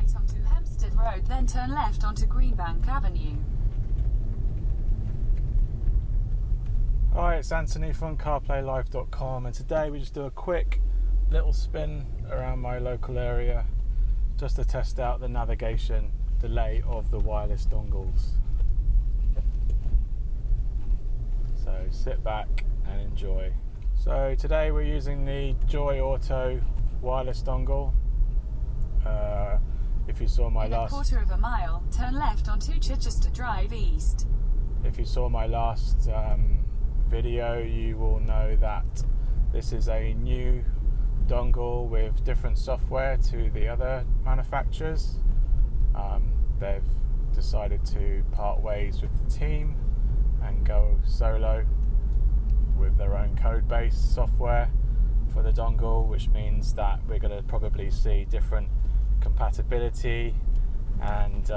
right onto Hempstead Road, then turn left onto Greenbank Avenue. Hi, it's Anthony from CarPlayLive.com, and today we just do a quick little spin around my local area just to test out the navigation delay of the wireless dongles. So sit back and enjoy. So today we're using the JoyeAuto wireless dongle. If you saw my last quarter of a mile, turn left onto Chichester Drive East. If you saw my last video, you will know that this is a new dongle with different software to the other manufacturers. They've decided to part ways with the team and go solo with their own code base software for the dongle, which means that we're going to probably see different compatibility and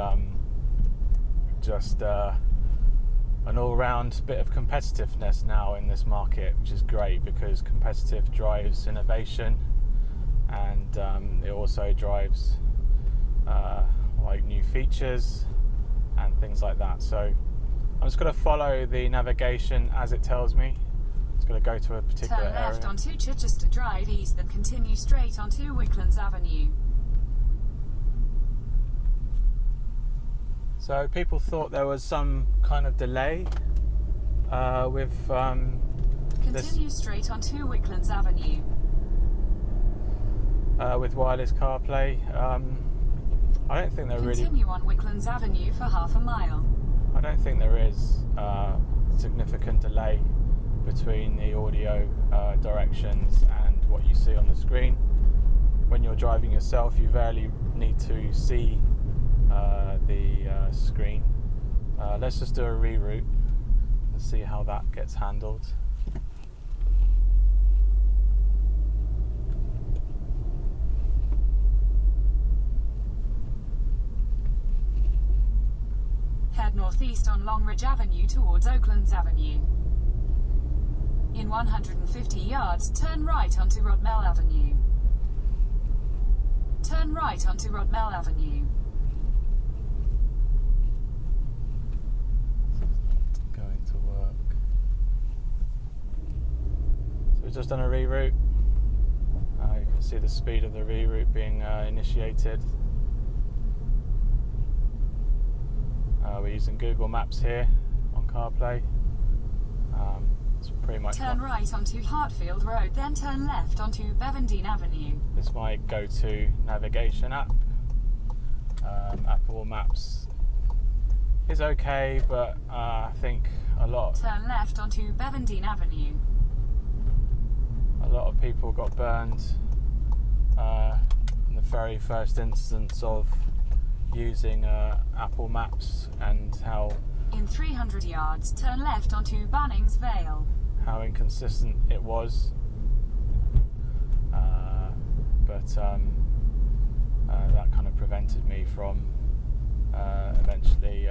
just an all-round bit of competitiveness now in this market, which is great because competitive drives innovation, and it also drives like new features and things like that. So I'm just going to follow the navigation as it tells me. It's going to go to a particular area. Turn left onto Chichester Drive East, then continue straight onto Wicklands Avenue. So people thought there was some kind of delay with continue straight onto Wicklands Avenue. With wireless CarPlay. I don't think there Continue on Wicklands Avenue for half a mile. I don't think there is significant delay between the audio directions and what you see on the screen. When you're driving yourself, you rarely need to see the screen. Let's just do a reroute and see how that gets handled. Head northeast on Longridge Avenue towards Oaklands Avenue. In 150 yards, turn right onto Rodmell Avenue. Turn right onto Rodmell Avenue. Going to work. So we've just done a reroute. You can see the speed of the reroute being initiated. We're using Google Maps here on CarPlay. It's pretty much turn right onto Hartfield Road, then turn left onto Bevendine Avenue. It's my go-to navigation app. Apple Maps is okay, but I think turn left onto Bevendine Avenue. A lot of people got burned in the very first instance of using Apple Maps, and how in 300 yards turn left onto Bannings Vale. How inconsistent it was, but that kind of prevented me from eventually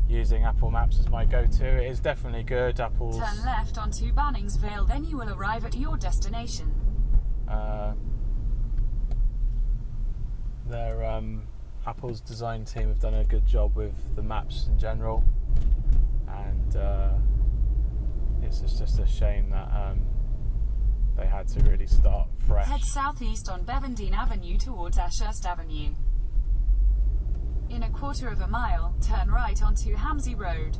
using Apple Maps as my go-to. It is definitely good. Apple's turn left onto Bannings Vale, then you will arrive at your destination. Apple's design team have done a good job with the maps in general, and it's just a shame that they had to really start fresh. Head southeast on Bevendine Avenue towards Ashurst Avenue. In a quarter of a mile, turn right onto Hamsey Road.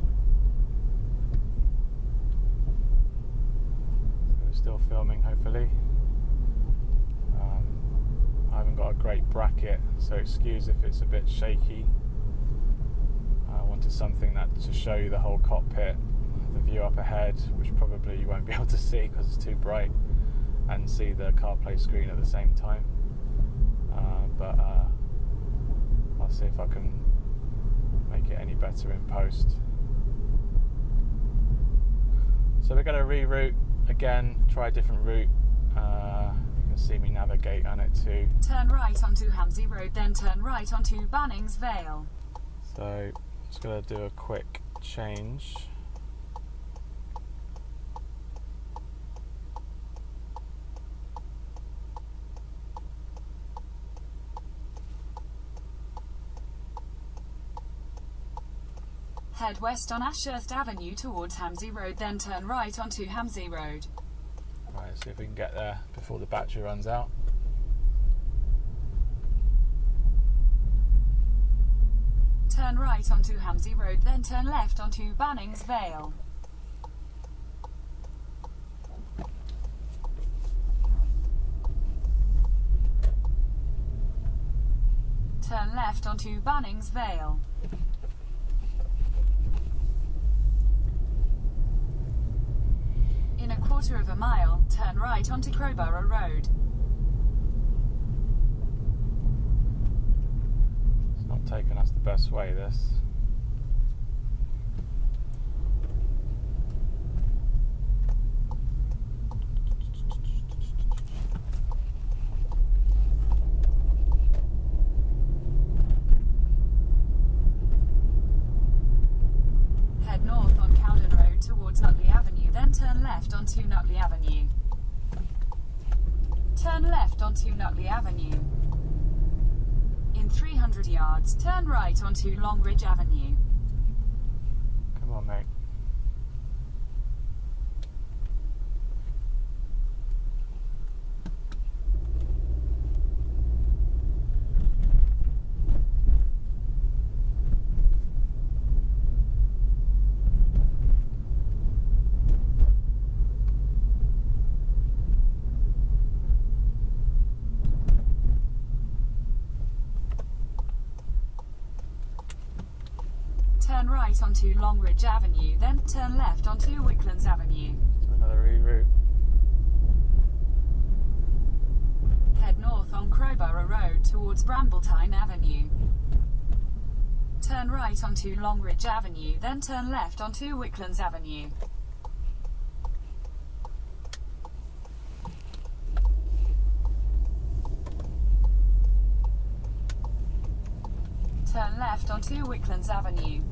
So we're still filming, hopefully. I haven't got a great bracket, so excuse if it's a bit shaky. I wanted something that to show you the whole cockpit, the view up ahead, which probably you won't be able to see because it's too bright, and see the CarPlay screen at the same time. But I'll see if I can make it any better in post. So we're going to reroute again, try a different route. See me navigate on it too. Turn right onto Hamsey Road, then turn right onto Bannings Vale. So I'm just going to do a quick change. Head west on Ashurst Avenue towards Hamsey Road, then turn right onto Hamsey Road. Right, let's see if we can get there before the battery runs out. Turn right onto Hamsey Road, then turn left onto Bannings Vale. Turn left onto Bannings Vale. In a quarter of a mile, turn right onto Crowborough Road. It's not taking us the best way, this. Head north on Cowden Road towards Nutley Avenue, then turn left onto Nutley Avenue. Turn left onto Nutley Avenue. In 300 yards, turn right onto Longridge Avenue. Come on, mate. Turn right onto Longridge Avenue, then turn left onto Wicklands Avenue. Do another reroute. Head north on Crowborough Road towards Brambletine Avenue. Turn right onto Longridge Avenue, then turn left onto Wicklands Avenue. Turn left onto Wicklands Avenue.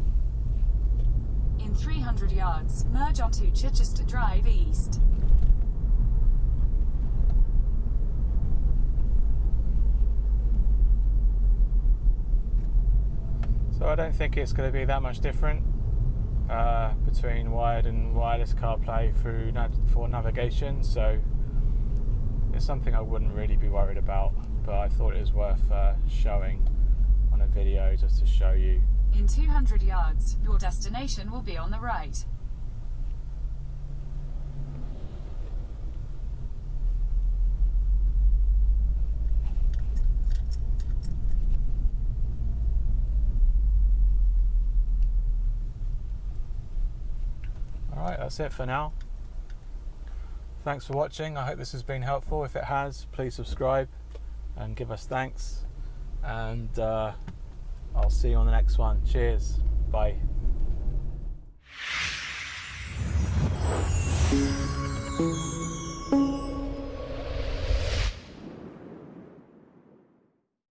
In 300 yards, merge onto Chichester Drive East. So I don't think it's going to be that much different between wired and wireless CarPlay for navigation, so it's something I wouldn't really be worried about, but I thought it was worth showing on a video just to show you. In 200 yards, your destination will be on the right. Alright, that's it for now. Thanks for watching. I hope this has been helpful. If it has, please subscribe and give us thanks. And I'll see you on the next one. Cheers. Bye.